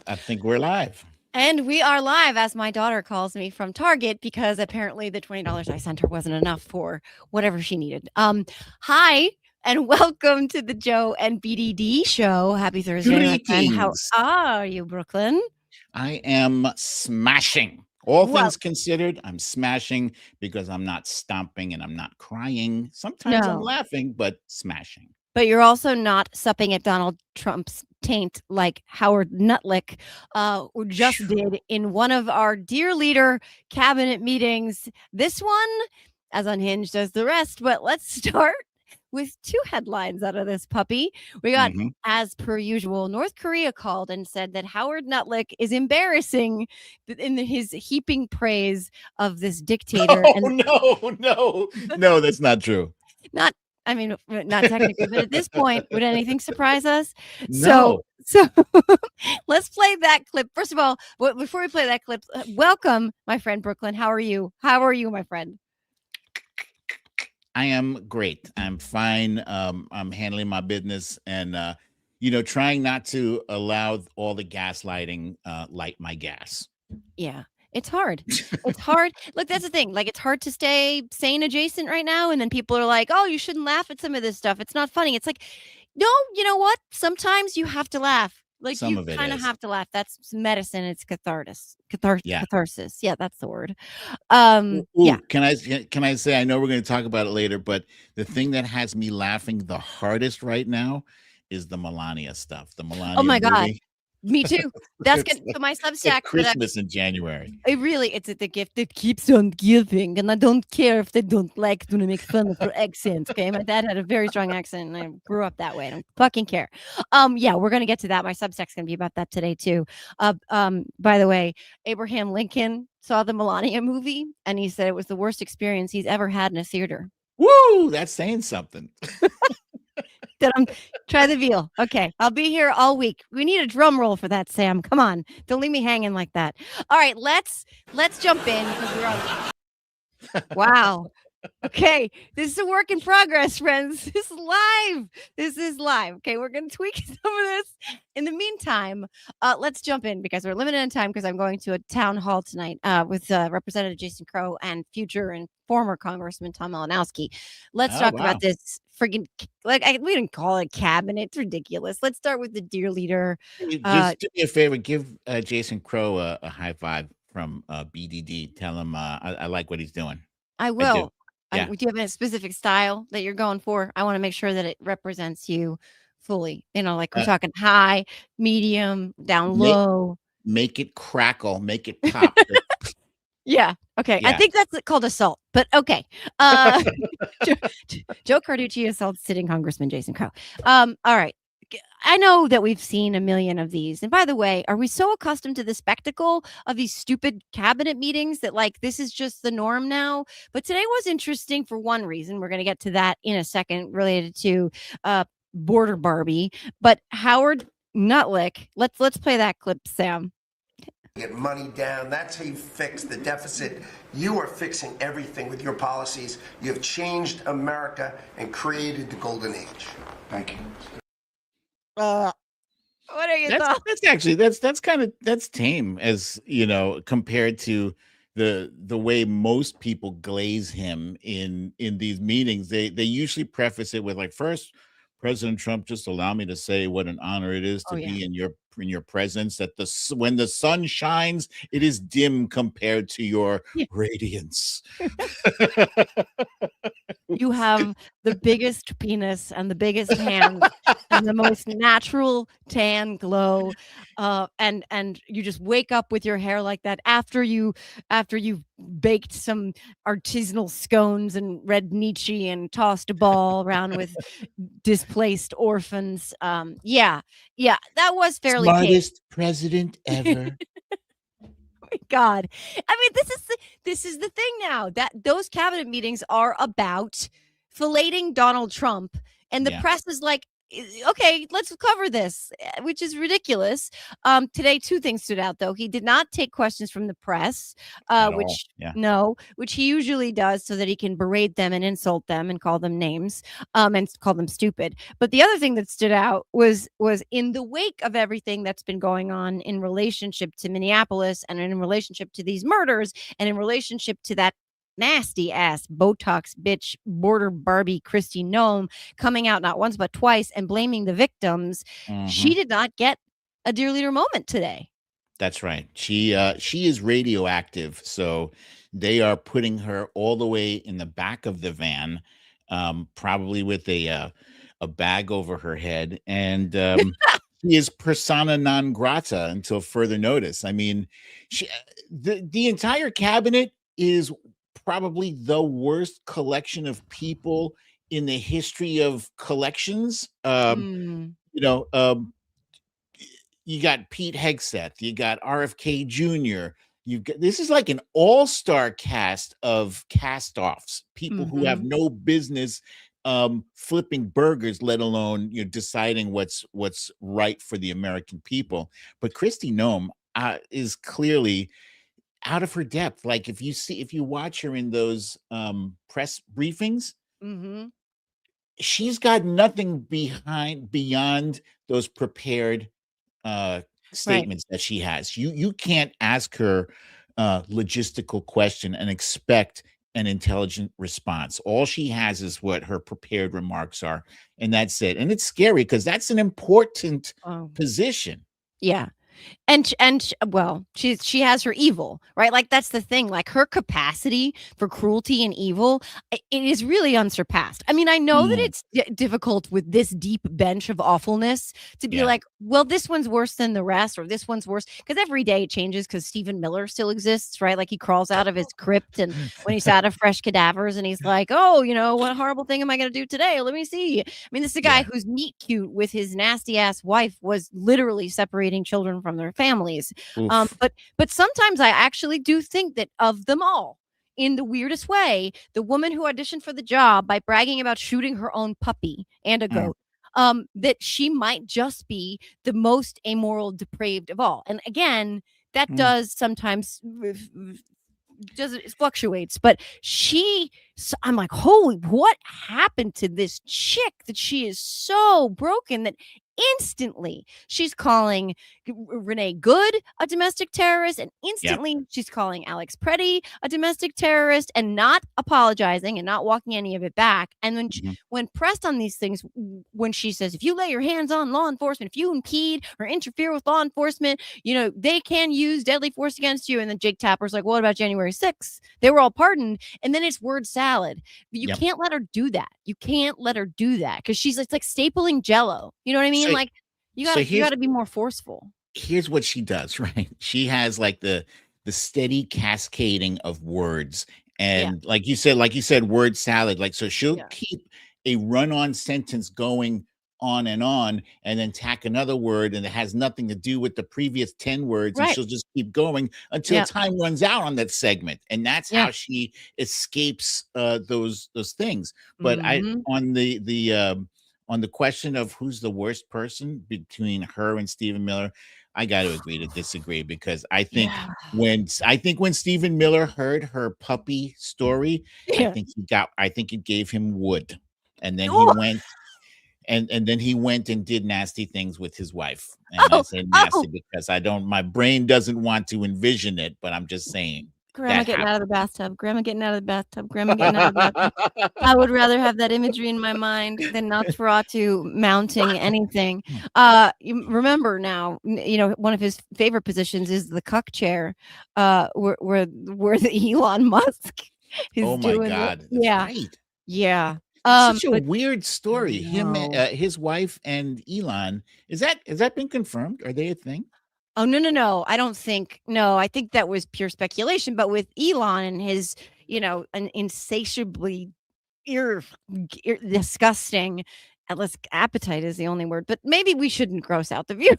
I think we're live. And we are live, as my daughter calls me from Target, because apparently the $20 I sent her wasn't enough for whatever she needed. Hi, and welcome to the Jo and BDD Show. Happy Thursday, my friend. How Greetings. are you, Brooklyn? I am smashing. All Well, things considered, I'm smashing because I'm not stomping and I'm not crying. Sometimes I'm no, laughing, but smashing. but you're also not supping at Donald Trump's taint like Howard Nutlick just did in one of our dear leader cabinet meetings. This one as unhinged as the rest, but let's start with two headlines out of this puppy. We got, Mhm. as per usual, North Korea called and said that Howard Nutlick is embarrassing in his heaping praise of this dictator. Oh And no, that's not true. not, I mean, not technically, but at this point, would anything surprise us? So, No. so let's play that clip. First of all, before we play that clip, welcome, my friend Brooklyn. How are you? How are you, my friend? I am great. I'm fine. I'm handling my business and trying not to allow all the gaslighting light my gas. Yeah. It's hard. It's hard. Look, that's the thing. Like, it's hard to stay sane adjacent right now. And then people are like, oh, you shouldn't laugh at some of this stuff. It's not funny. It's like, no, you know what? Sometimes you have to laugh. Like, Some you of it kind of is. have to laugh. That's medicine. It's Yeah. catharsis. Yeah, that's the word. Ooh, can I say I know we're going to talk about it later, but the thing that has me laughing the hardest right now is the Melania stuff. The Oh Melania my God. movie. Me too. That's It's good. So my like Substack that Christmas in January. it's the gift that keeps on giving, and I don't care if they don't like to make fun of her accent. Okay, my dad had a very strong accent, and I grew up that way. I don't fucking care. Yeah, we're gonna get to that. My Substack's gonna be about that today too. By the way, Abraham Lincoln saw the Melania movie, and he said it was the worst experience he's ever had in a theater. Woo! That's saying something. Try the veal. Okay, I'll be here all week. We need a drum roll for that, Sam. Come on, don't leave me hanging like that. All right, let's jump in because we're on. Wow. Okay, this is a work in progress, friends. This is live. This is live. Okay, we're gonna tweak some of this. In the meantime, let's jump in because we're limited in time because I'm going to a town hall tonight with Representative Jason Crow and future and former Congressman Tom Malinowski. Let's Oh talk wow. about this friggin' we didn't call it cabinet. It's ridiculous. Let's start with the dear leader. Just do me a favor. Give Jason Crow a high five from BDD. Tell him I like what he's doing. I I do. will. Yeah. Do you have a specific style that you're going for? I want to make sure that it represents you fully. You know, like we're Uh, talking high, medium, down make low. make it crackle. Make it pop. Yeah. Okay. I Yeah. think that's called assault, but okay. Uh, Joe, Joe Carducci assaults sitting Congressman Jason Crow. All right. I know that we've seen a million of these. And by the way, are we so accustomed to the spectacle of these stupid cabinet meetings that like this is just the norm now? But today was interesting for one reason. We're going to get to that in a second related to Border Barbie. But Howard Nutlick, let's play that clip, Sam. Get money down. That's how you fix the deficit. You are fixing everything with your policies. You have changed America and created the golden age. Thank you. What are your thoughts? That's actually that's tame as compared to the way most people glaze him in these meetings. They usually preface it with like, first, President Trump, just allow me to say what an honor it is Oh, to yeah. be in your presence. That when the sun shines, it is dim compared to your Yeah. radiance. You have the biggest penis and the biggest hands and the most natural tan glow, and you just wake up with your hair like that after you've baked some artisanal scones and read Nietzsche and tossed a ball around with displaced orphans. Yeah, that was fairly tame. Smartest president ever. My God. I mean, this is the thing now that those cabinet meetings are about filleting Donald Trump. And the Yeah. press is like, Okay, let's cover this, which is ridiculous. Today, two things stood out though. He did not take questions from the press, At all. which Yeah. no, which he usually does so that he can berate them and insult them and call them names, and call them stupid. But the other thing that stood out was in the wake of everything that's been going on in relationship to Minneapolis and in relationship to these murders and in relationship to that nasty ass Botox bitch border Barbie Christi Noem coming out not once but twice and blaming the victims. Mhm. She did not get a dear leader moment today. That's right. She is radioactive, so they are putting her all the way in the back of the van, probably with a bag over her head, and she is persona non grata until further notice. I mean, the entire cabinet is probably the worst collection of people in the history of collections. Mm, You know, you got Pete Hegseth, you got RFK Jr. You got this is like an all-star cast of cast-offs, people who have mhm. no business flipping burgers, let alone deciding what's right for the American people. But Christy Noem is clearly out of her depth. Like if you watch her in those press briefings, Mhm. she's got nothing beyond those prepared uh Right. statements that she has. You can't ask her logistical question and expect an intelligent response. All she has is what her prepared remarks are, and that's it. And it's scary because that's an important Oh, position. yeah. Well, she has her evil, right? Like that's the thing. Like her capacity for cruelty and evil, it is really unsurpassed. I mean, I know that Mm, it's difficult with this deep bench of awfulness to be yeah. like, well, this one's worse than the rest, or this one's worse because every day it changes. Because Stephen Miller still exists, right? Like he crawls out of his crypt, and when he's out of fresh cadavers, and he's like, oh, what horrible thing am I going to do today? Let me see. I mean, this is a guy Yeah. who's meet cute with his nasty ass wife was literally separating children from their families. Oof. But sometimes I actually do think that of them all, in the weirdest way, the woman who auditioned for the job by bragging about shooting her own puppy and a Mm, goat. That she might just be the most amoral, depraved of all. And again, that mm. does sometimes does it fluctuates, but I'm like, holy, what happened to this chick that she is so broken that instantly she's calling Renee Good a domestic terrorist, and Yep. instantly she's calling Alex Preddy a domestic terrorist and not apologizing and not walking any of it back. And Mhm. when pressed on these things, when she says, if you lay your hands on law enforcement, if you impede or interfere with law enforcement, they can use deadly force against you. And then Jake Tapper's like, what about January 6th? They were all pardoned. And then it's word salad. But you Yep. can't let her do that. You can't let her do that because it's like stapling jello. You know what I mean? So Like you so gotta be more forceful. here's what she does, right? She has like the steady cascading of words. Yeah. And like you said, word salad. Like so she'll Yeah. keep a run-on sentence going on and then tack another word and it has nothing to do with the previous 10 words and Right. she'll just keep going until Yeah. time runs out on that segment. And that's Yeah. how she escapes those things. But I Hmm. on the question of who's the worst person between her and Stephen Miller, I got to agree to disagree because Yeah. I think when Stephen Miller heard her puppy story, Yeah. I think it gave him wood. And then he Oh, went and then he went and did nasty things with his wife. And I oh, say oh. nasty because I don't my brain doesn't want to envision it, but I'm just saying Grandma that getting out of the happened. bathtub. Grandma getting out of the bathtub. Grandma getting out of the bathtub. I would rather have that imagery in my mind than Nosferatu mounting anything. You remember now, one of his favorite positions is the cuck chair, where the Elon Musk is Oh my doing the god, that's yeah, right. yeah. It's such a But weird I story. know. His wife and Elon. Has that been confirmed? Are they a thing? Oh, no, no, no. I don't think no, I think that was pure speculation, but with Elon and his, an insatiably ear disgusting, unless appetite is the only word, but maybe we shouldn't gross out the viewer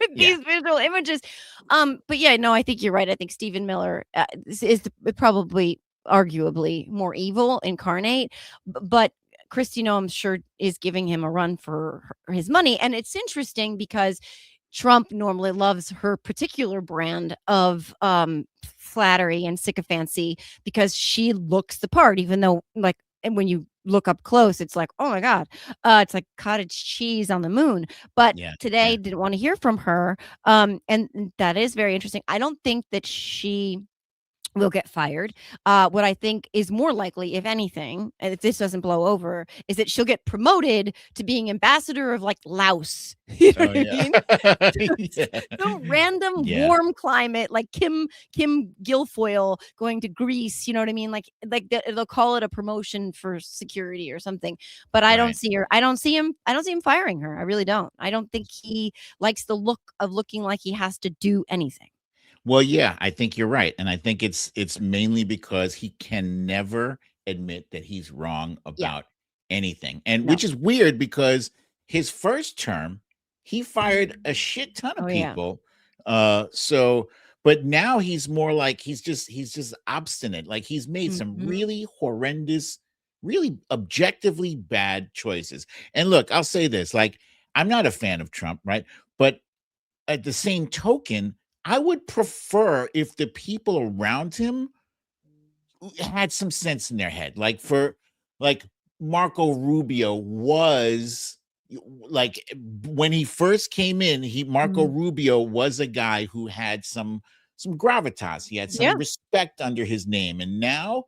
with Yeah. these visual images. But yeah, no, I think you're right. I think Stephen Miller is probably arguably more evil incarnate, but Christi Noem sure is giving him a run for his money. And it's interesting because Trump normally loves her particular brand of flattery and sycophancy because she looks the part, even though, like, and when you look up close, it's like, oh my God, it's like cottage cheese on the moon. But Yeah, today yeah. didn't want to hear from her. And that is very interesting. I don't think that she will get fired. What I think is more likely, if anything, and if this doesn't blow over, is that she'll get promoted to being ambassador of like Laos. You know Oh, what I yeah. mean? Yeah. Some random Yeah, warm climate, like Kim Guilfoyle going to Greece. You know what I mean? They'll call it a promotion for security or something. But I don't right. see her. I don't see him. I don't see him firing her. I really don't. I don't think he likes the look of looking like he has to do anything. Well, yeah, I think you're right, and I think it's mainly because he can never admit that he's wrong Yeah. about anything, and No. which is weird because his first term, he fired a shit ton of Oh, yeah. people. So, but now he's more like he's just obstinate. Like he's made some Mhm. really horrendous, really objectively bad choices. And look, I'll say this: like, I'm not a fan of Trump, right? But at the same token, I would prefer if the people around him had some sense in their head. Like Marco Rubio was like when he first came in, Marco Mm. Rubio was a guy who had some gravitas. He had Yeah. some respect under his name. And now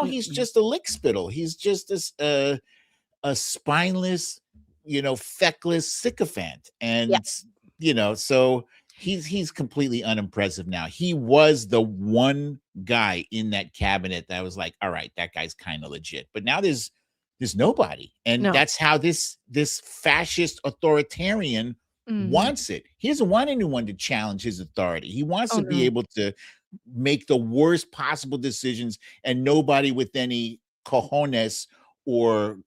he's Mm-mm. just a lick spittle. He's just this a spineless, feckless sycophant. Yeah. And so he's completely unimpressive now. He was the one guy in that cabinet that was like, all right, that guy's kind of legit. But now there's nobody. And No. that's how this fascist authoritarian Mhm. wants it. He doesn't want anyone to challenge his authority. He wants Oh, to be no. able to make the worst possible decisions, and nobody with any cojones or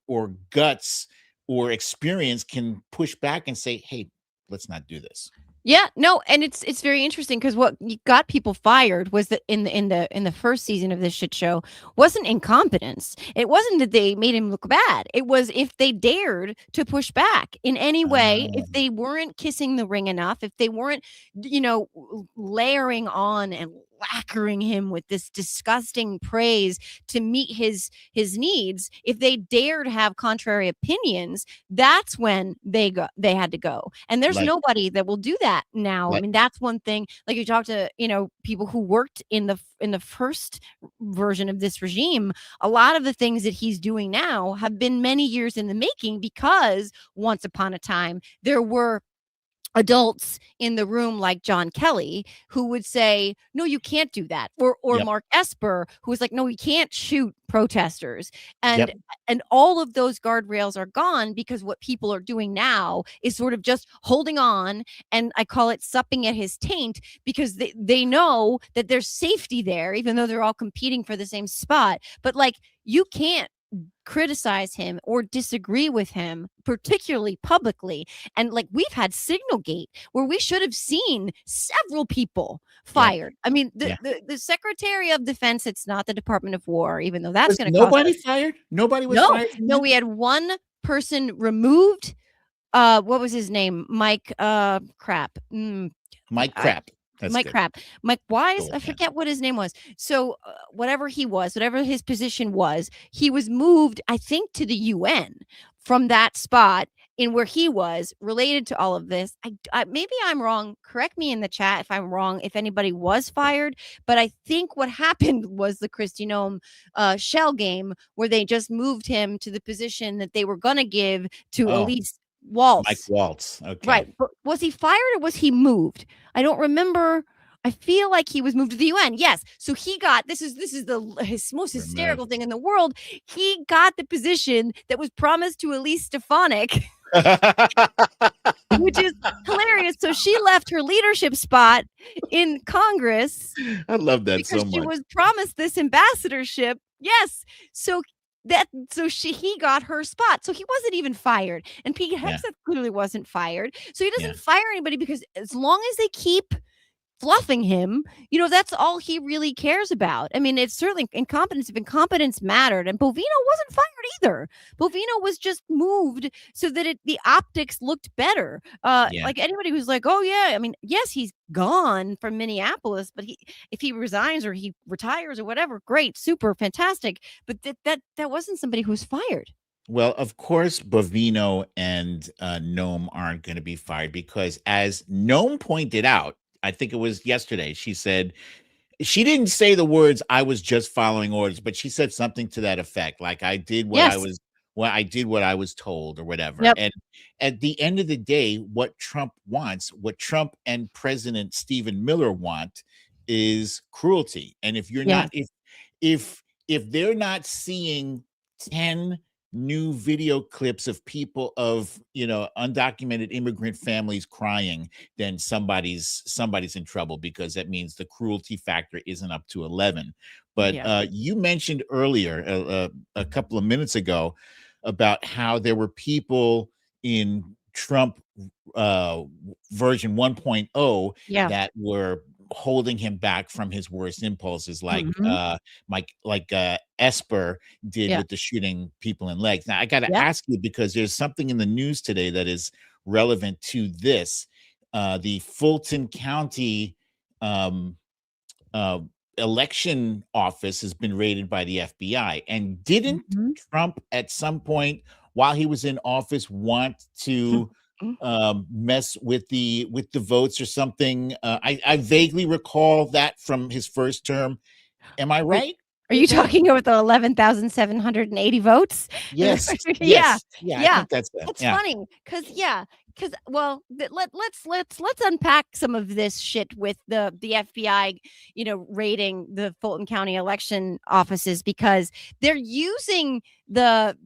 guts or experience can push back and say, hey, let's not do this. Yeah, no, and it's very interesting because what got people fired was that in the first season of this shit show wasn't incompetence. It wasn't that they made him look bad. It was if they dared to push back in any way, if they weren't kissing the ring enough, if they weren't, layering on and lacquering him with this disgusting praise to meet his needs, if they dared have contrary opinions, that's when they had to go. And there's Like- nobody that will do that now. I Like- mean, that's one thing. Like you talk to, people who worked in the first version of this regime, a lot of the things that he's doing now have been many years in the making because once upon a time there were adults in the room like John Kelly who would say, no, you can't do that. Or Yep. Mark Esper, who was like, no, you can't shoot protesters. And Yep. and all of those guardrails are gone because what people are doing now is sort of just holding on. And I call it supping at his taint because they know that there's safety there, even though they're all competing for the same spot. But like, you can't criticize him or disagree with him, particularly publicly. And like we've had Signalgate where we should have seen several people fired. I mean, the Secretary of Defense, it's not the Department of War, even though that's Was going to cost nobody us. fired? Nobody was No, fired? no, we had one person removed. What was his name? Mike crap. Mike Crap. That's Mike good. Crap. Mike Wise, Cool, I yeah. forget what his name was. So whatever he was, whatever his position was, he was moved, I think, to the UN from that spot in where he was related to all of this. I maybe I'm wrong. Correct me in the chat if I'm wrong, if anybody was fired. But I think what happened was the Christi Noem shell game where they just moved him to the position that they were going to give to Oh. Elise Waltz. Mike Waltz. Okay. Right. But was he fired or was he moved? I don't remember. I feel like he was moved to the UN. Yes. So he got his most hysterical thing in the world. He got the position that was promised to Elise Stefanik, which is hilarious. So she left her leadership spot in Congress I love that because so she much. was promised this ambassadorship. Yes. So he got her spot. So he wasn't even fired. And Pete Hegseth clearly wasn't fired. So he doesn't fire anybody because as long as they keep fluffing him, that's all he really cares about. I mean, it's certainly incompetence. If incompetence mattered, and Bovino wasn't fired either. Bovino was just moved so that the optics looked better. Yeah. Like anybody who's like, oh yeah, I mean, yes, he's gone from Minneapolis, but if he resigns or he retires or whatever, great, super, fantastic. But that wasn't somebody who was fired. Well, of course, Bovino and Noem aren't going to be fired because, as Noem pointed out, I think it was yesterday, she said she didn't say the words "I was just following orders," but she said something to that effect, like I did what I Yes. was I did what I was told or whatever. Yep. And at the end of the day, what Trump wants, what Trump and President Stephen Miller want, is cruelty. And if you're Yes. not, if they're not seeing 10 new video clips of people of undocumented immigrant families crying, then somebody's in trouble, because that means the cruelty factor isn't up to 11. But Yeah. you mentioned earlier a couple of minutes ago about how there were people in Trump version 1.0 Yeah. that were holding him back from his worst impulses, like Mhm. Esper did Yeah. with the shooting people in legs. Now I got to Yep. ask you, because there's something in the news today that is relevant to this. The Fulton County um, uh, election office has been raided by the FBI. And didn't Mhm. Trump at some point while he was in office want to mess with the votes or something? I vaguely recall that from his first term. Am I Are right are you with that? talking about the 11,780 votes? Yes, Yeah. yes, yeah, I Yeah. think that's it. It's Yeah. funny because well, let's unpack some of this shit with the FBI, raiding the Fulton County election offices, because they're using the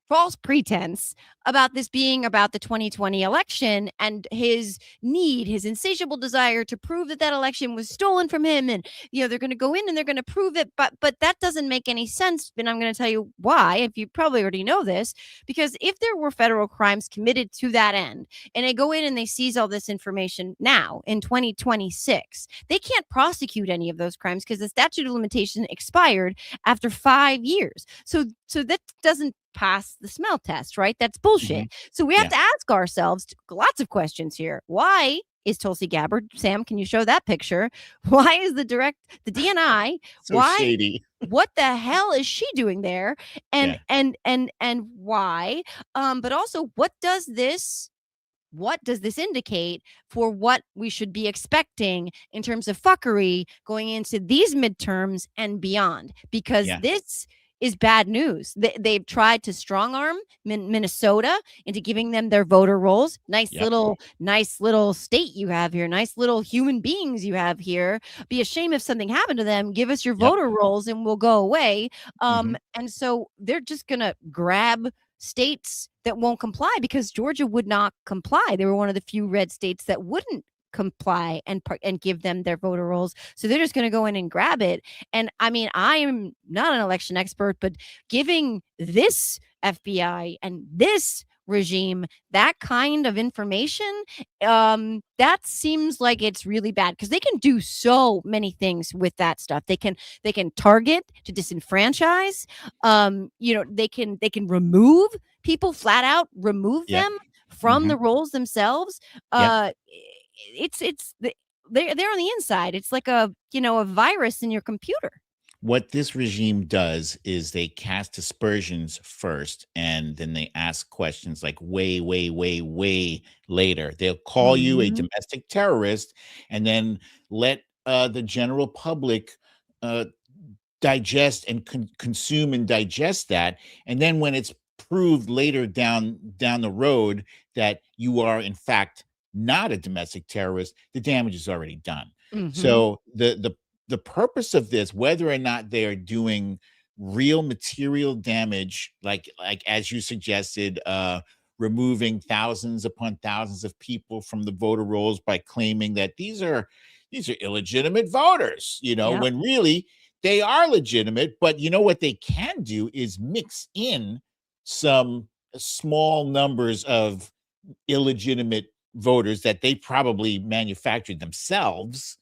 false pretense about this being about the 2020 election and his insatiable desire to prove that election was stolen from him. And they're going to go in and they're going to prove it, but that doesn't make any sense, and I'm going to tell you why, if you probably already know this. Because if there were federal crimes committed to that end, and they go in and they seize all this information now in 2026, they can't prosecute any of those crimes because the statute of limitation expired after 5 years. So that doesn't pass the smell test, right? That's bullshit. Mhm. So we have Yeah. to ask ourselves lots of questions here. Why is Tulsi Gabbard? Sam, can you show that picture? Why is the DNI? So Why? shady. What the hell is she doing there? And Yeah. and why? But also, what does this indicate for what we should be expecting in terms of fuckery going into these midterms and beyond? Because Yeah. this is bad news. They've tried to strong arm Minnesota into giving them their voter rolls. Nice Yep. little state you have here. Nice little human beings you have here. Be a shame if something happened to them. Give us your Yep. voter rolls and we'll go away. Mhm. And so they're just gonna grab states that won't comply, because Georgia would not comply. They were one of the few red states that wouldn't comply and give them their voter rolls. So they're just going to go in and grab it. And I mean, I am not an election expert, but giving this FBI and this regime that kind of information, that seems like it's really bad, because they can do so many things with that stuff. They can target to disenfranchise. They can remove people, flat out remove Yep. them from the roles themselves. Yep. They're on the inside. It's like a virus in your computer. What this regime does is they cast aspersions first, and then they ask questions like way, way, way, way later. They'll call you a Mhm. domestic terrorist, and then let the general public uh, digest and consume and digest that. And then when it's proved later down the road that you are in fact not a domestic terrorist, the damage is already done. Mhm. So the purpose of this, whether or not they are doing real material damage, like as you suggested, removing thousands upon thousands of people from the voter rolls by claiming that these are illegitimate voters, Yep. when really they are legitimate. But you know what they can do is mix in some small numbers of illegitimate voters that they probably manufactured themselves,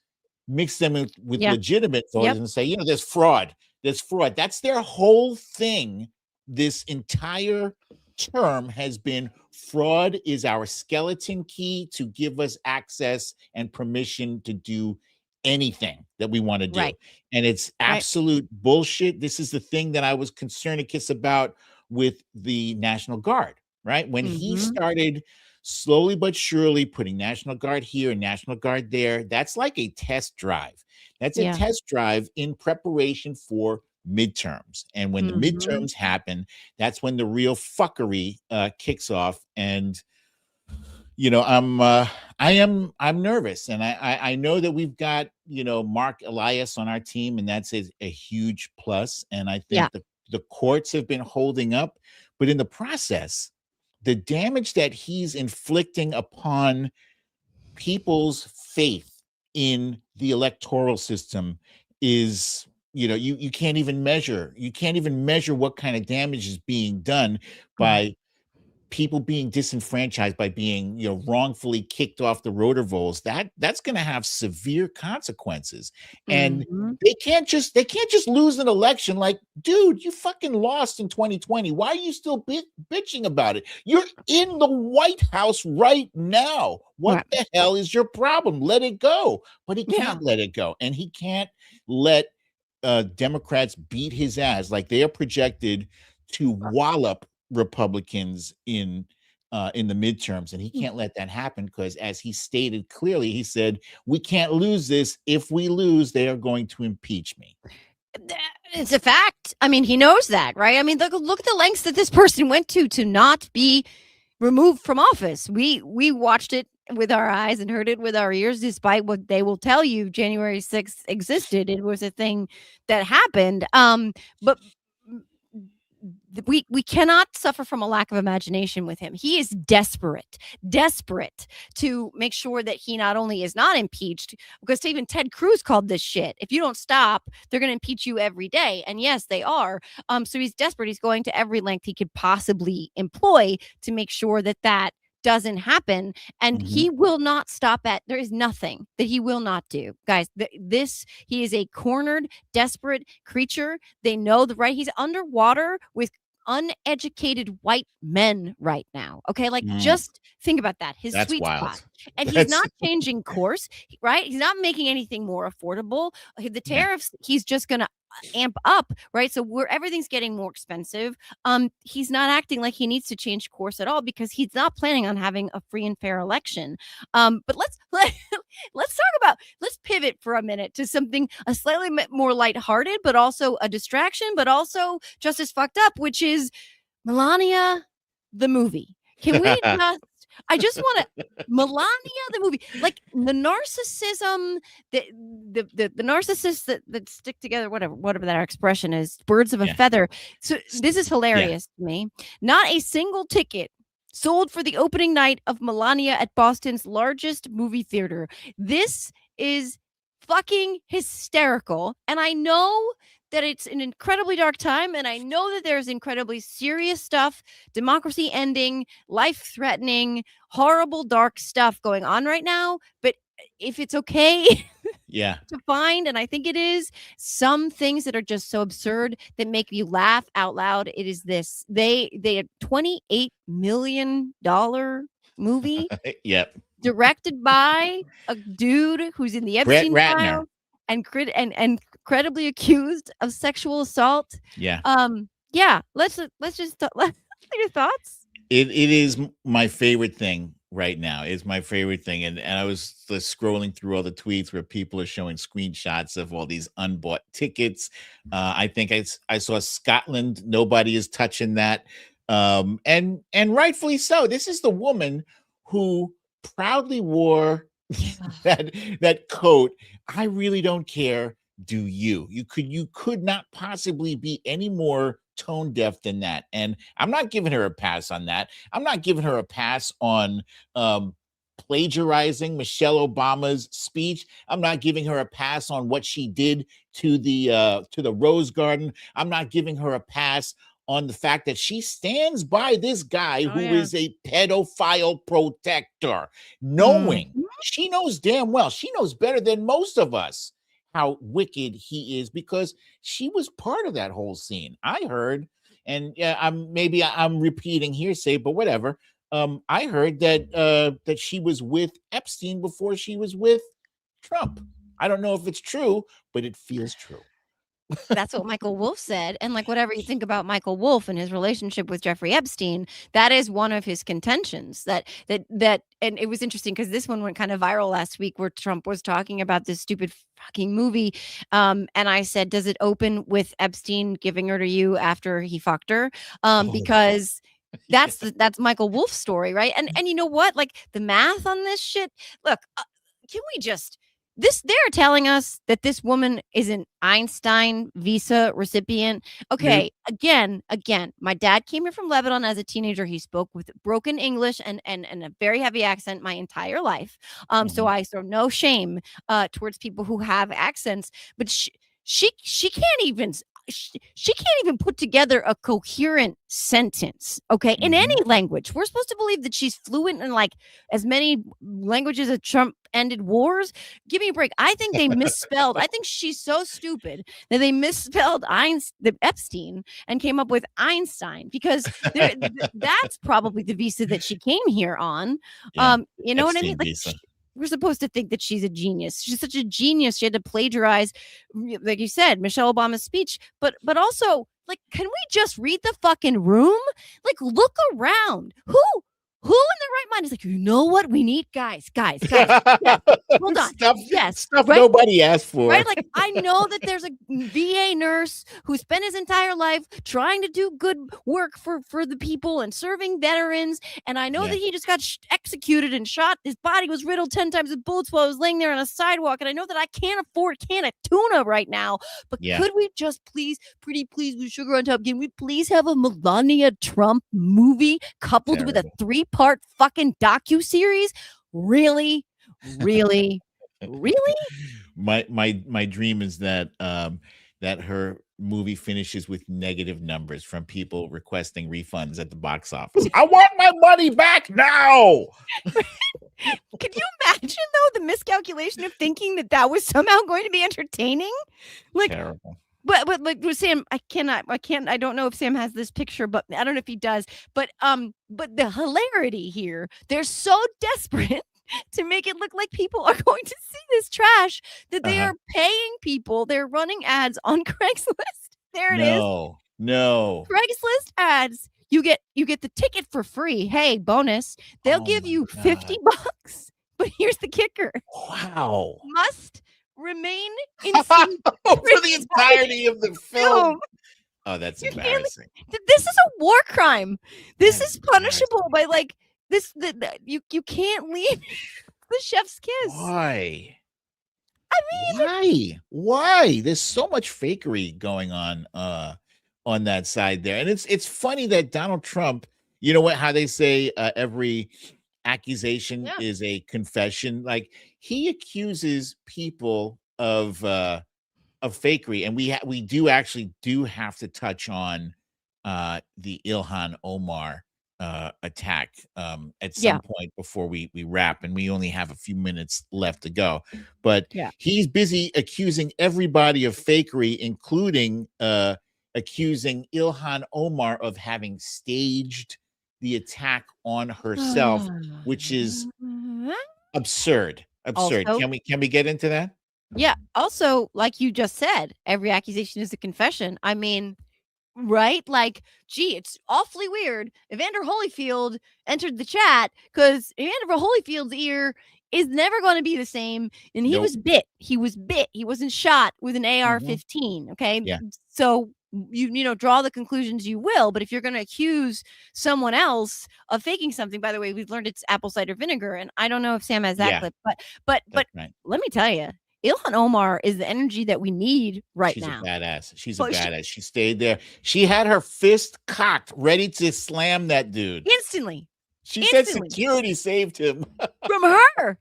mix them with legitimate voters and say, you know, there's fraud. There's fraud. That's their whole thing. This entire term has been fraud is our skeleton key to give us access and permission to do anything that we want to do. Right. And it's absolute bullshit. This is the thing that I was concerned about with the National Guard, right? When he started slowly but surely putting National Guard here and National Guard there, that's like a test drive. That's a test drive in preparation for midterms. And when the midterms happen, that's when the real fuckery kicks off. And you know, I'm nervous, and I know that we've got, you know, Mark Elias on our team, and that's a huge plus. And I think the courts have been holding up, but in the process, the damage that he's inflicting upon people's faith in the electoral system is, you know, you can't even measure. You can't even measure what kind of damage is being done by people being disenfranchised, by being, you know, wrongfully kicked off the rotor rolls. That's going to have severe consequences. And they can't just lose an election. Like, dude, you fucking lost in 2020. Why are you still bitching about it? You're in the White House right now. What the hell is your problem? Let it go. But he can't let it go. And he can't let Democrats beat his ass. Like, they are projected to wallop Republicans in the midterms, and he can't let that happen, because as he stated clearly, he said, we can't lose this. If we lose, they are going to impeach me. It's a fact. I mean, he knows that, right? I mean, look at the lengths that this person went to not be removed from office. We watched it with our eyes and heard it with our ears, despite what they will tell you January 6th existed. It was a thing that happened. But we cannot suffer from a lack of imagination with him. He is desperate to make sure that he not only is not impeached, because even Ted Cruz called this shit. If you don't stop, they're going to impeach you every day. And yes, they are. So he's desperate. He's going to every length he could possibly employ to make sure that doesn't happen. And he will not stop there is nothing that he will not do, guys. He is a cornered, desperate creature. They know he's underwater with uneducated white men right now. Okay, like just think about that. His sweet spot. And he's not changing course, right? He's not making anything more affordable. The tariffs, he's just gonna amp up, right? So everything's getting more expensive. He's not acting like he needs to change course at all, because he's not planning on having a free and fair election. But let's pivot for a minute to something a slightly more lighthearted, but also a distraction, but also just as fucked up, which is Melania the movie. Can we I just want to Melania the movie, like the narcissism, the narcissists that stick together, whatever that expression is, birds of a feather. So this is hilarious to me. Not a single ticket sold for the opening night of Melania at Boston's largest movie theater. This is fucking hysterical. And I know that it's an incredibly dark time, and I know that there's incredibly serious stuff, democracy ending, life-threatening, horrible, dark stuff going on right now. But if it's okay to find, and I think it is, some things that are just so absurd that make you laugh out loud, it is this. They a $28 million movie directed by a dude who's in the Epstein file and incredibly accused of sexual assault. Let's just your thoughts. It is my favorite thing right now. It's my favorite thing. And I was just scrolling through all the tweets where people are showing screenshots of all these unbought tickets. I think I saw Scotland. Nobody is touching that. And rightfully so. This is the woman who proudly wore that coat. I really don't care. Do you could not possibly be any more tone deaf than that. And I'm not giving her a pass on that. I'm not giving her a pass on plagiarizing Michelle Obama's speech. I'm not giving her a pass on what she did to the Rose Garden. I'm not giving her a pass on the fact that she stands by this guy Oh, who yeah. is a pedophile protector, knowing Mhm. she knows damn well, she knows better than most of us how wicked he is, because she was part of that whole scene. I heard, and I'm repeating hearsay, but whatever. I heard that she was with Epstein before she was with Trump. I don't know if it's true, but it feels true. That's what Michael Wolff said, and, like, whatever you think about Michael Wolff and his relationship with Jeffrey Epstein, that is one of his contentions, that and it was interesting because this one went kind of viral last week where Trump was talking about this stupid fucking movie, and I said, "Does it open with Epstein giving her to you after he fucked her?" Oh. Because that's Michael Wolff's story, right? And you know what? Like, the math on this shit, look, can we just they're telling us that this woman is an Einstein visa recipient. Okay, again, my dad came here from Lebanon as a teenager. He spoke with broken English and a very heavy accent my entire life. So I throw no shame towards people who have accents, but she can't even she can't even put together a coherent sentence, okay, in any language. We're supposed to believe that she's fluent in like as many languages as Trump ended wars. Give me a break. I think they misspelled. I think she's so stupid that they misspelled the Epstein and came up with Einstein, because that's probably the visa that she came here on. Yeah, You know what I mean? Epstein Like, visa. we're supposed to think that she's a genius. She's such a genius. She had to plagiarize, like you said, Michelle Obama's speech. But also, like, can we just read the fucking room? Like, look around. Who in their right mind is like, you know what? We need guys. Yeah, hold on. Stuff right? nobody asked for. Right? Like, I know that there's a VA nurse who spent his entire life trying to do good work for the people and serving veterans. And I know that he just got executed and shot. His body was riddled 10 times with bullets while I was laying there on a sidewalk. And I know that I can't afford a can of tuna right now. But could we just please, pretty please, with sugar on top, can we please have a Melania Trump movie coupled with a 3-part fucking docuseries? Really? My dream is that that her movie finishes with negative numbers from people requesting refunds at the box office. I want my money back now. Could you imagine though the miscalculation of thinking that was somehow going to be entertaining? Like, terrible. But like with Sam, I don't know if Sam has this picture, but I don't know if he does. But the hilarity here, they're so desperate to make it look like people are going to see this trash that they are paying people. They're running ads on Craigslist. There it is. No. Craigslist ads. You get the ticket for free. Hey, bonus. They'll give you $50. But here's the kicker. Wow. Must remain in scene for the entirety of the film. Oh, that's embarrassing. This is a war crime. This is punishable by like this. You can't leave the chef's kiss. Why? I mean, why? There's so much fakery going on that side there, and it's funny that Donald Trump. You know what? How they say every accusation is a confession. Like, he accuses people of fakery, and we do have to touch on the Ilhan Omar attack at some point before we wrap, and we only have a few minutes left to go. But he's busy accusing everybody of fakery, including accusing Ilhan Omar of having staged the attack on herself, which is absurd. Also, can we get into that? Yeah. Also, like you just said, every accusation is a confession. I mean, right? Like, gee, it's awfully weird. Evander Holyfield entered the chat because Evander Holyfield's ear is never going to be the same. And he was bit. He wasn't shot with an AR-15. Okay. Yeah. So you draw the conclusions you will, but if you're going to accuse someone else of faking something, by the way, we've learned it's apple cider vinegar, and I don't know if Sam has that clip, but right. Let me tell you, Ilhan Omar is the energy that we need now. She's a badass. She's a badass. She stayed there. She had her fist cocked, ready to slam that dude instantly. She said security saved him from her.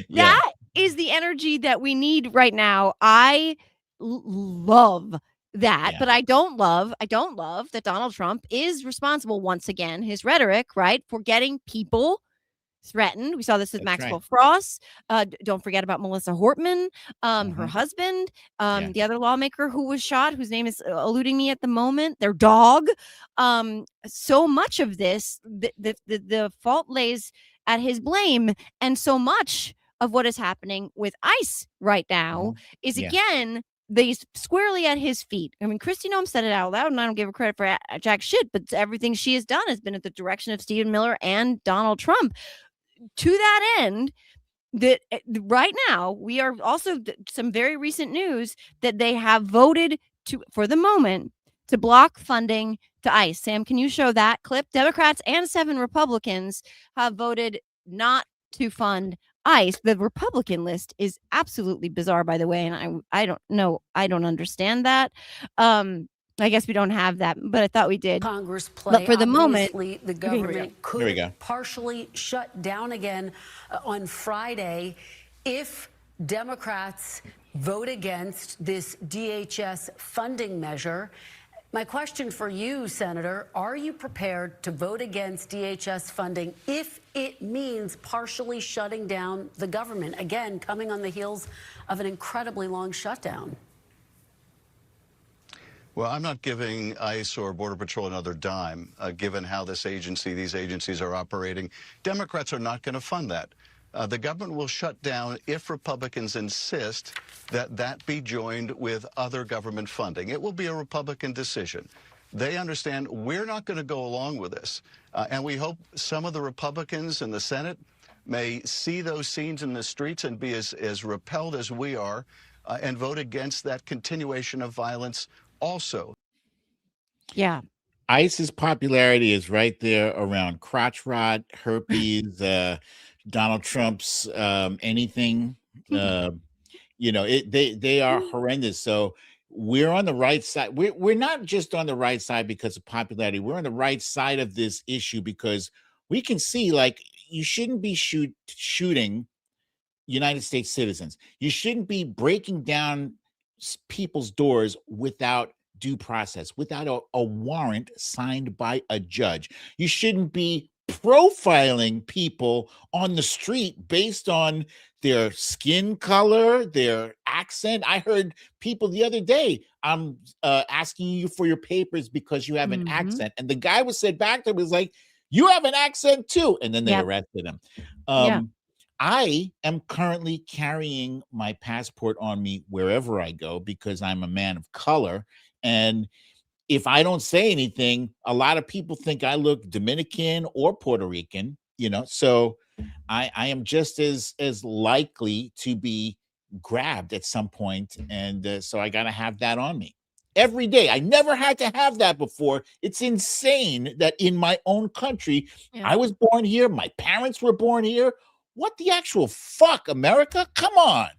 That is the energy that we need right now. I love that, Yeah. but I don't love that Donald Trump is responsible once again, his rhetoric, right, for getting people threatened. We saw this with That's Maxwell right. Frost. Don't forget about Melissa Hortman, her Mhm. husband, Yeah. the other lawmaker who was shot, whose name is eluding me at the moment, their dog. So much of this, the fault lays at his blame, and so much of what is happening with ICE right now Mhm. is Yeah. again lays squarely at his feet. I mean, Christi Noem said it out loud, and I don't give her credit for jack shit, but everything she has done has been at the direction of Stephen Miller and Donald Trump. To that end, that right now we are also some very recent news that they have voted to, for the moment, to block funding to ICE. Sam, can you show that clip? Democrats and 7 Republicans have voted not to fund ICE. The Republican list is absolutely bizarre, by the way, and I don't know, I don't understand that. I guess we don't have that, but I thought we did. Congress play. But for the moment, Obviously, the okay, here we go. government Here we could go. partially shut down again on Friday if Democrats vote against this DHS funding measure. My question for you, Senator, are you prepared to vote against DHS funding if it means partially shutting down the government? Again, coming on the heels of an incredibly long shutdown. Well, I'm not giving ICE or Border Patrol another dime, given how these agencies are operating. Democrats are not going to fund that. The government will shut down if Republicans insist that that be joined with other government funding. It will be a Republican decision. They understand we're not going to go along with this. And we hope some of the Republicans in the Senate may see those scenes in the streets and be as repelled as we are and vote against that continuation of violence also. Yeah. ICE's popularity is right there around crotch rot, herpes, Donald Trump's anything. They are horrendous. So we're on the right side. We're not just on the right side because of popularity. We're on the right side of this issue because we can see, like, you shouldn't be shooting United States citizens. You shouldn't be breaking down people's doors without due process, without a warrant signed by a judge. You shouldn't be profiling people on the street based on their skin color, their accent. I heard people the other day, I'm asking you for your papers because you have an accent. And the guy was said back to him, was like, you have an accent too. And then they arrested him. Yeah. I am currently carrying my passport on me wherever I go because I'm a man of color. And if I don't say anything, a lot of people think I look Dominican or Puerto Rican, so I am just as likely to be grabbed at some point. And so I got to have that on me every day. I never had to have that before. It's insane that in my own country, I was born here. My parents were born here. What the actual fuck, America? Come on.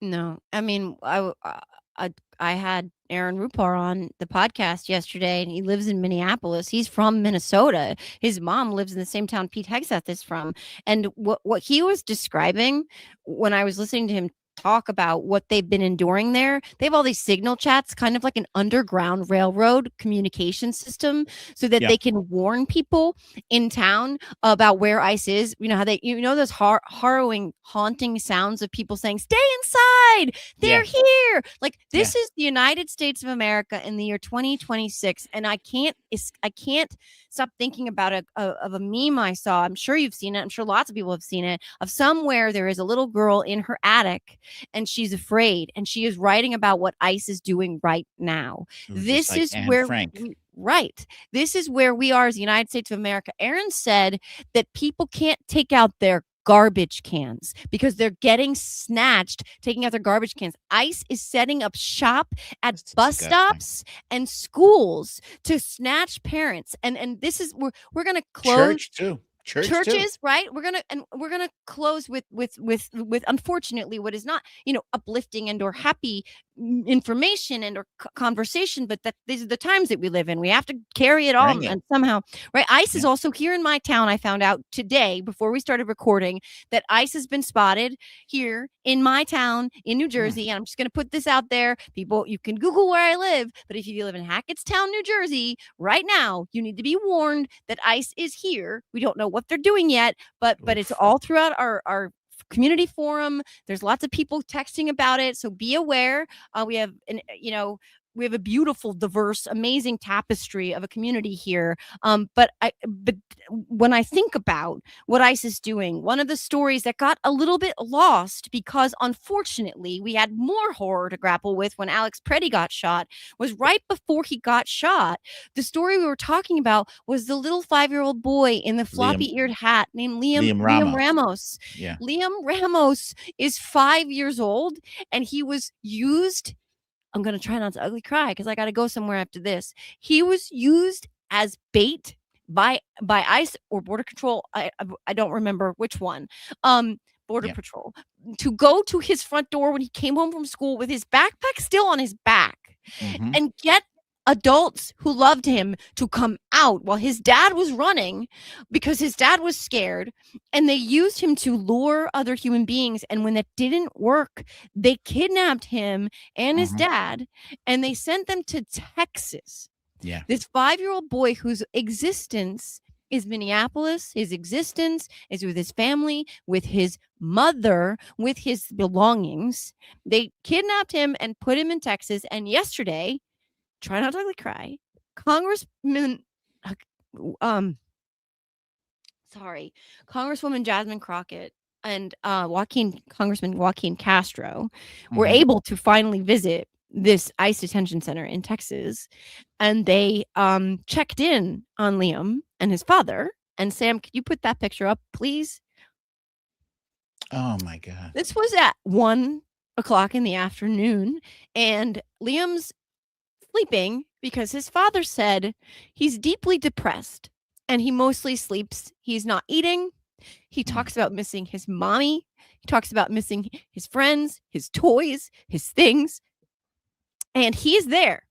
No, I mean, I had Aaron Rupar on the podcast yesterday, and he lives in Minneapolis. He's from Minnesota. His mom lives in the same town Pete Hegseth is from. And what he was describing when I was listening to him talk about what they've been enduring there, they have all these signal chats, kind of like an underground railroad communication system, so that they can warn people in town about where ICE is. You know how those harrowing, haunting sounds of people saying, stay inside, they're here. Like, this is the United States of America in the year 2026. And I can't stop thinking about a meme I saw. I'm sure you've seen it. I'm sure lots of people have seen it, of somewhere there is a little girl in her attic and she's afraid, and she is writing about what ICE is doing right now. This like is Anne where Frank. This is where we are as the United States of America. Aaron said that people can't take out their garbage cans because they're getting snatched taking out their garbage cans. ICE is setting up shop at bus stops and schools to snatch parents. And this is we're going to close church too. Churches, right? We're gonna close with unfortunately what is not uplifting and or happy information and or conversation, but that these are the times that we live in. We have to carry it on, Bring it. and somehow, right? ICE is Yeah. also here in my town. I found out today before we started recording that ICE has been spotted here in my town in New Jersey. And I'm just going to put this out there. People, you can Google where I live, but if you live in Hackettstown, New Jersey, right now, you need to be warned that ICE is here. We don't know what they're doing yet, but it's all throughout our community forum. There's lots of people texting about it, so be aware. We have we have a beautiful, diverse, amazing tapestry of a community here. But when I think about what ICE is doing, one of the stories that got a little bit lost, because unfortunately we had more horror to grapple with when Alex Preddy got shot, was right before he got shot. The story we were talking about was the little 5-year-old boy in the floppy-eared hat named Liam Ramos. Yeah. Liam Ramos is 5 years old, and he was used. I'm going to try not to ugly cry because I got to go somewhere after this. He was used as bait by ICE or Border Control. I don't remember which one. Border Patrol, to go to his front door when he came home from school with his backpack still on his back and get adults who loved him to come out while his dad was running, because his dad was scared, and they used him to lure other human beings. And when that didn't work, they kidnapped him and his dad, and they sent them to Texas. Yeah. This 5-year-old boy whose existence is Minneapolis, his existence is with his family, with his mother, with his belongings. They kidnapped him and put him in Texas. And yesterday, try not to ugly cry, Congresswoman Jasmine Crockett and Congressman Joaquin Castro were able to finally visit this ICE detention center in Texas, and they checked in on Liam and his father. And Sam, could you put that picture up, please? Oh my God. This was at 1:00 in the afternoon, and Liam's sleeping because his father said he's deeply depressed and he mostly sleeps. He's not eating. He talks about missing his mommy. He talks about missing his friends, his toys, his things. And he is there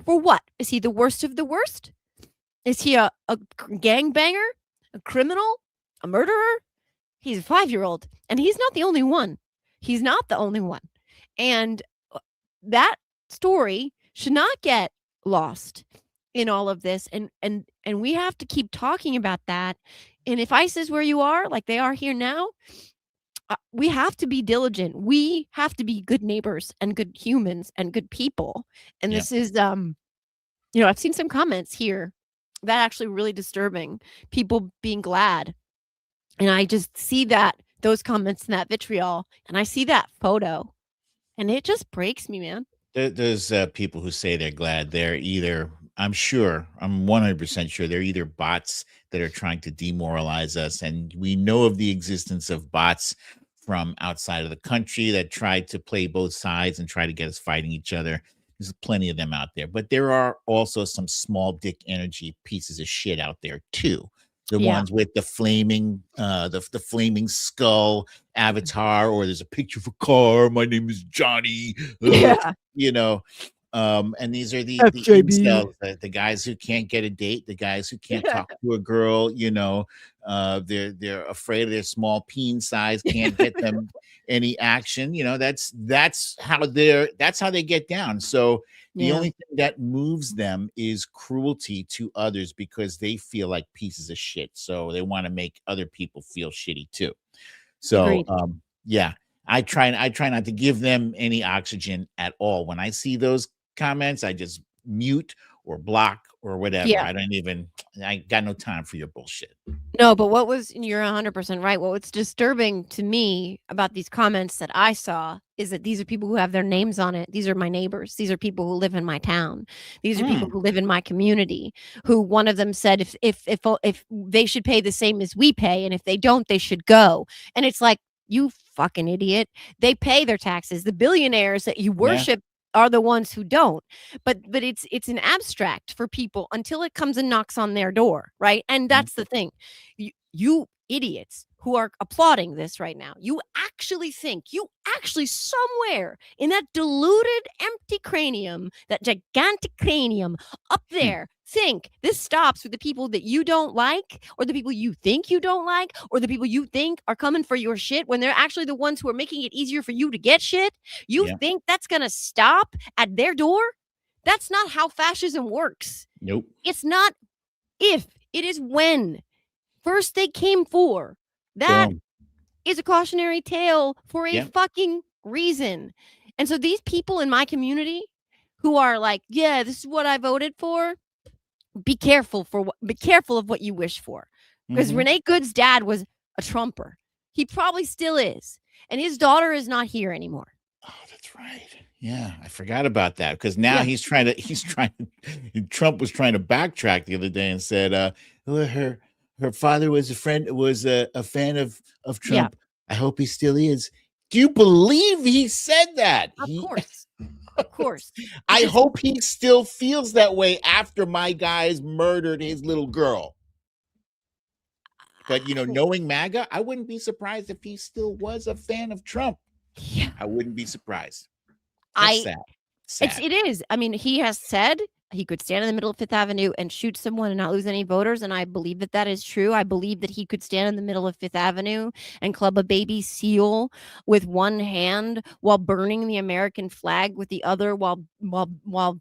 for what? Is he the worst of the worst? Is he a gangbanger, a criminal, a murderer? He's a 5-year-old, and he's not the only one. He's not the only one. And that story should not get lost in all of this, and we have to keep talking about that. And if ICE is where you are, like they are here now, we have to be diligent. We have to be good neighbors and good humans and good people. And this is I've seen some comments here that actually really disturbing, people being glad, and I just see those comments and that vitriol, and I see that photo, and it just breaks me, man. There's people who say they're glad. They're either, I'm 100% sure they're either bots that are trying to demoralize us. And we know of the existence of bots from outside of the country that try to play both sides and try to get us fighting each other. There's plenty of them out there. But there are also some small dick energy pieces of shit out there too. The ones with the flaming, the flaming skull avatar, or there's a picture of a car. My name is Johnny. And these are the incels, the guys who can't get a date, the guys who can't talk to a girl. They're afraid of their small peen size, can't get them any action. That's how they get down. So the only thing that moves them is cruelty to others, because they feel like pieces of shit. So they want to make other people feel shitty too. So I try not to give them any oxygen at all. When I see those comments, I just mute or block or whatever. I got no time for your bullshit. No, but you're 100% right. What's disturbing to me about these comments that I saw is that these are people who have their names on it. These are my neighbors. These are people who live in my town. These are people who live in my community, who one of them said if they should pay the same as we pay, and if they don't, they should go. And it's like, you fucking idiot. They pay their taxes. The billionaires that you worship are the ones who don't. But it's an abstract for people until it comes and knocks on their door, right? And that's the thing. You idiots who are applauding this right now, you actually somewhere in that deluded, empty cranium, that gigantic cranium up there, think this stops with the people that you don't like, or the people you think you don't like, or the people you think are coming for your shit when they're actually the ones who are making it easier for you to get shit. You think that's going to stop at their door? That's not how fascism works. Nope. It's not if, it is when. First they came for. That is a cautionary tale for a fucking reason. And so these people in my community who are like, yeah, this is what I voted for, be careful of what you wish for. Because Renee Good's dad was a Trumper. He probably still is. And his daughter is not here anymore. Oh, that's right. Yeah, I forgot about that, because now Trump was trying to backtrack the other day and said, her father was a fan of Trump. I hope he still is. Do you believe he said that? Of course. I hope he still feels that way after my guys murdered his little girl. But, knowing MAGA, I wouldn't be surprised if he still was a fan of Trump. Yeah. I wouldn't be surprised. That's sad. It is. I mean, he has said he could stand in the middle of Fifth Avenue and shoot someone and not lose any voters. And I believe that is true. I believe that he could stand in the middle of Fifth Avenue and club a baby seal with one hand while burning the American flag with the other, while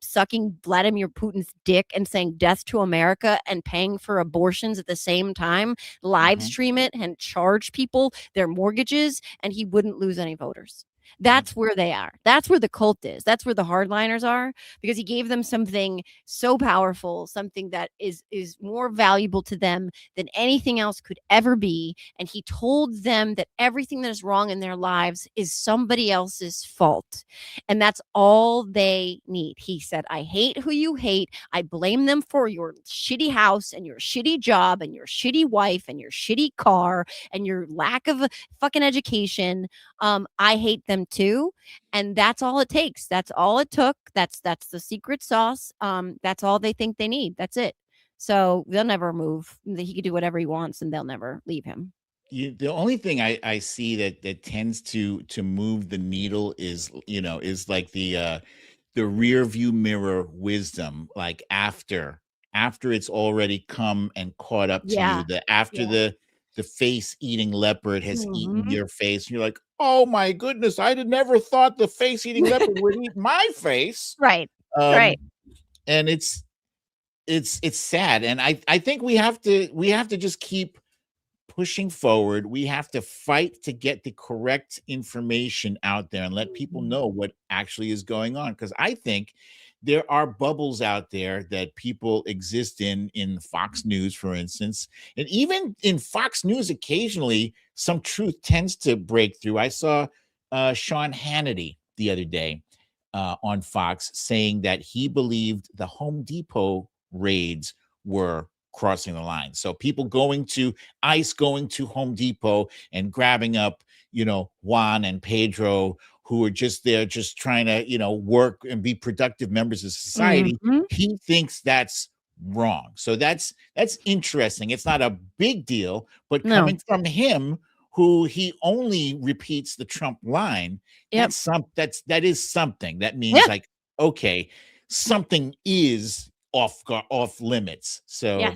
sucking Vladimir Putin's dick and saying death to America and paying for abortions at the same time, live stream it and charge people their mortgages, and he wouldn't lose any voters. That's where they are. That's where the cult is. That's where the hardliners are, because he gave them something so powerful, something that is more valuable to them than anything else could ever be. And he told them that everything that is wrong in their lives is somebody else's fault. And that's all they need. He said, I hate who you hate. I blame them for your shitty house and your shitty job and your shitty wife and your shitty car and your lack of fucking education. I hate them too, and that's all it takes. That's all it took. That's the secret sauce. That's all they think they need. That's it. So they'll never move. He can do whatever he wants, and they'll never leave him. The only thing I see that tends to move the needle is like the rear view mirror wisdom, like after it's already come and caught up to you, the face eating leopard has eaten your face, and you're like, oh my goodness, I never thought the face eating leopard would eat my face. Right. Right. And it's sad. And I think we have to just keep pushing forward. We have to fight to get the correct information out there and let people know what actually is going on. Because I think there are bubbles out there that people exist in Fox News, for instance. And even in Fox News, occasionally some truth tends to break through. I saw Sean Hannity the other day on Fox saying that he believed the Home Depot raids were crossing the line. So people going to Home Depot and grabbing up, Juan and Pedro, who are just there, just trying to, work and be productive members of society. He thinks that's wrong. So that's interesting. It's not a big deal, but coming from him, who he only repeats the Trump line, that is something. That means like, okay, something is off limits. So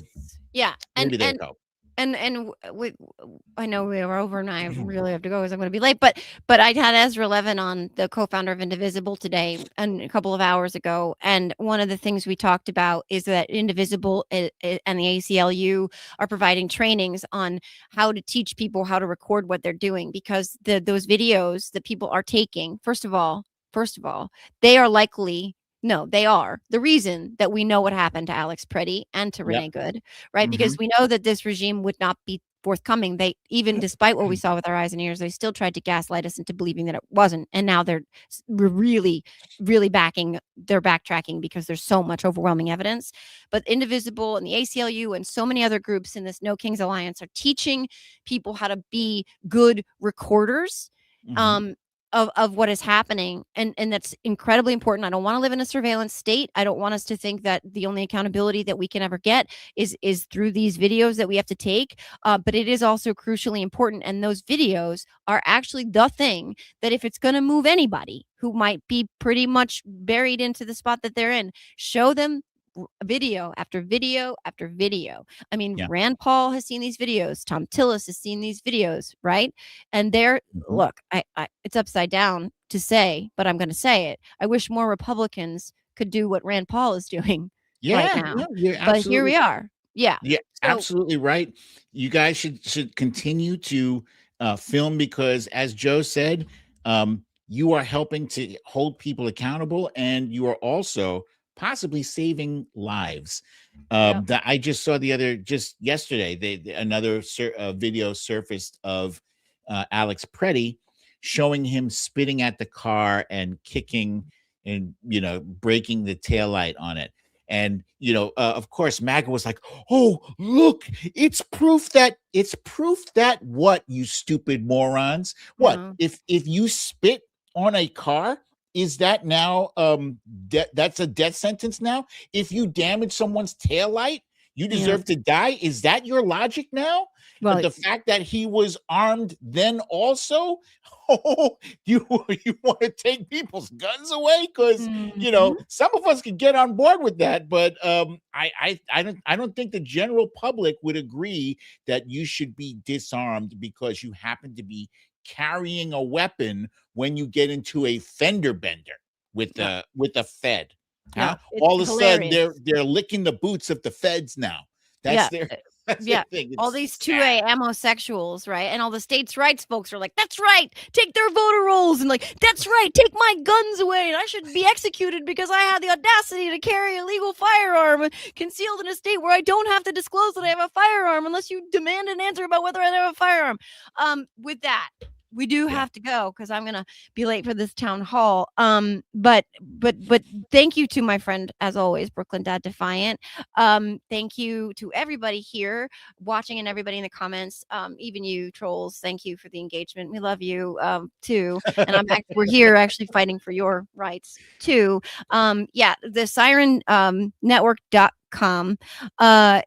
yeah, where do they go? And I know we are over and I really have to go because I'm going to be late, but I had Ezra Levin on, the co-founder of Indivisible, today and a couple of hours ago. And one of the things we talked about is that Indivisible and the ACLU are providing trainings on how to teach people how to record what they're doing, because those videos that people are taking, first of all, they are they are the reason that we know what happened to Alex Preddy and to Renee Good, right? Because we know that this regime would not be forthcoming. They, even despite what we saw with our eyes and ears, they still tried to gaslight us into believing that it wasn't. And now they're really, really backtracking because there's so much overwhelming evidence. But Indivisible and the ACLU and so many other groups in this No Kings Alliance are teaching people how to be good recorders. of what is happening, and that's incredibly important. I don't want to live in a surveillance state. I don't want us to think that the only accountability that we can ever get is through these videos that we have to take, but it is also crucially important, and those videos are actually the thing that, if it's going to move anybody who might be pretty much buried into the spot that they're in, show them video after video after video. I mean, Yeah. Rand Paul has seen these videos. Tom Tillis has seen these videos, right? And they're look, I it's upside down to say, but I'm going to say it. I wish more Republicans could do what Rand Paul is doing right now. No, you're But here we absolutely are. Yeah. Yeah, So absolutely right. You guys should continue to film, because, as Joe said, you are helping to hold people accountable, and you are also possibly saving lives. Yep. That I just saw just yesterday, another video surfaced of Alex Preddy showing him spitting at the car and kicking and breaking the taillight on it. And of course, MAGA was like, "Oh, look! It's proof that what, you stupid morons? What No. if you spit on a car? Is that now that's a death sentence now? If you damage someone's taillight, you deserve to die? Is that your logic now? Well, But the fact that he was armed then also, oh, you want to take people's guns away? Because some of us can get on board with that, but I don't think the general public would agree that you should be disarmed because you happen to be carrying a weapon when you get into a fender bender with the Fed. Yeah, it's All of a sudden hilarious. they're licking the boots of the Feds now. That's Yeah. that's Yeah, their thing. all It's these sad. 2A homosexuals, right? And all the states' rights folks are like, "That's right, take their voter rolls," and like, "That's right, take my guns away, and I should be executed because I had the audacity to carry a legal firearm concealed in a state where I don't have to disclose that I have a firearm unless you demand an answer about whether I have a firearm." With that, we do have to go because I'm gonna be late for this town hall. But thank you to my friend, as always, Brooklyn Dad Defiant. Thank you to everybody here watching and everybody in the comments. Even you trolls, thank you for the engagement. We love you too. And we're here actually fighting for your rights too. The Siren Network.com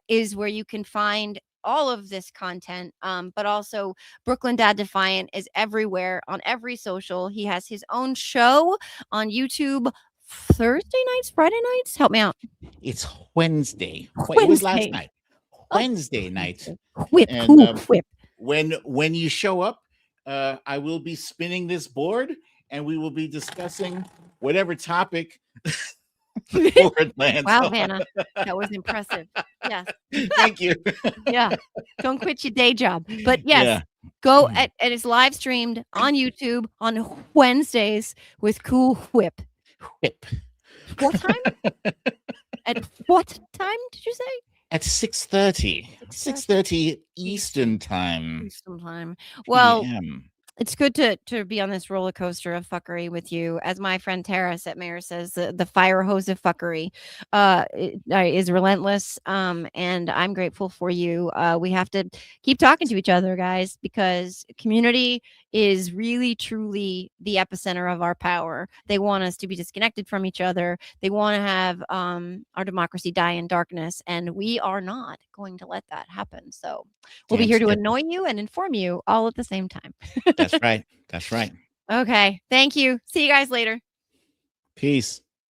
is where you can find all of this content, but also Brooklyn Dad Defiant is everywhere on every social. He has his own show on YouTube Thursday nights, Friday nights. Help me out. It's Wednesday. It was last night. Wednesday night. Whip, And cool, whip. when you show up, I will be spinning this board, and we will be discussing whatever topic the board lands Wow, on. Hannah, that was impressive. Yes. Thank you. Yeah. Don't quit your day job. But yes, go and it's live streamed on YouTube on Wednesdays with Cool Whip. Whip. What time? At what time did you say? At 6:30. 6:30 Eastern time. Eastern time. Well, PM. it's good to be on this roller coaster of fuckery with you. As my friend Tara Setmayer says, the fire hose of fuckery is relentless. And I'm grateful for you. We have to keep talking to each other, guys, because community is really, truly the epicenter of our power. They want us to be disconnected from each other. They want to have our democracy die in darkness. And we are not going to let that happen. So we'll be here to annoy you and inform you all at the same time. That's right. That's right. Okay. Thank you. See you guys later. Peace.